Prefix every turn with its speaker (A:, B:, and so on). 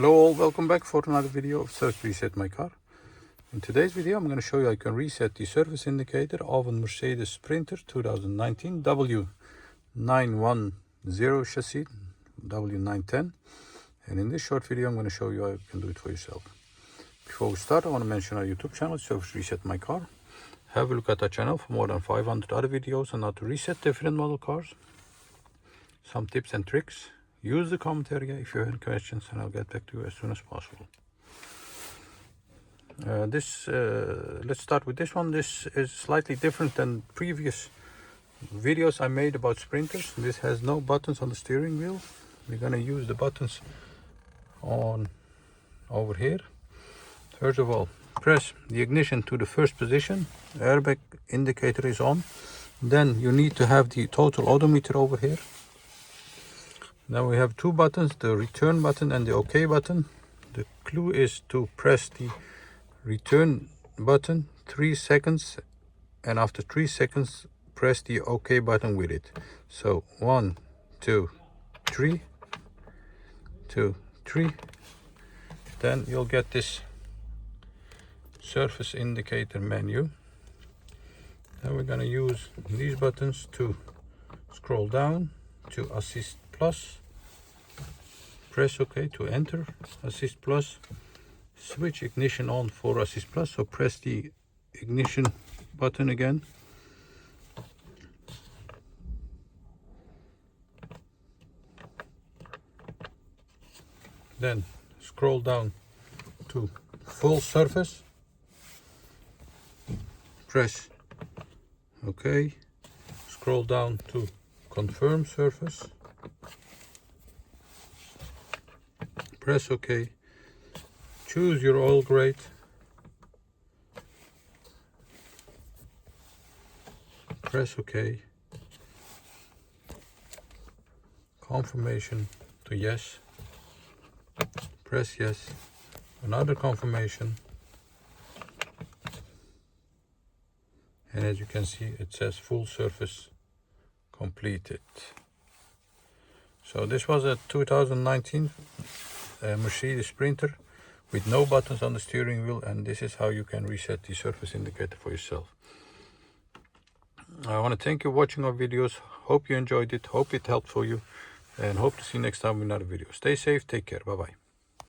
A: Hello all, welcome back for another video of Service Reset My Car. In today's video I'm going to show you how you can reset the service indicator of a Mercedes Sprinter 2019 W910 chassis, W910. And in this short video I'm going to show you how you can do it for yourself. Before we start, I want to mention our YouTube channel, Service Reset My Car. Have a look at our channel for more than 500 other videos on how to reset different model cars. Some tips and tricks. Use the comment area if you have any questions and I'll get back to you as soon as possible. Let's start with this one. This is slightly different than previous videos I made about Sprinters. This has no buttons on the steering wheel. We're going to use the buttons on over here. First of all, press the ignition to the first position. Airbag indicator is on. Then you need to have the total odometer over here. Now we have two buttons, the return button and the OK button. The clue is to press the return button 3 seconds, and after 3 seconds press the OK button with it. So 1, 2, 3, 2, 3. Then you'll get this surface indicator menu. Now we're going to use these buttons to scroll down to Assist Plus. Press OK to enter Assist Plus. Switch ignition on for Assist Plus, so press the ignition button again. Then scroll down to full surface. Press OK. Scroll down to confirm surface. Press OK. Choose your oil grade. Press OK. Confirmation to yes. Press yes. Another confirmation. And as you can see, it says full surface completed. So this was a 2019 Mercedes Sprinter with no buttons on the steering wheel, and this is how you can reset the surface indicator for yourself. I want to thank you for watching our videos. Hope you enjoyed it, hope it helped for you, and hope to see you next time with another video. Stay safe, take care, bye bye.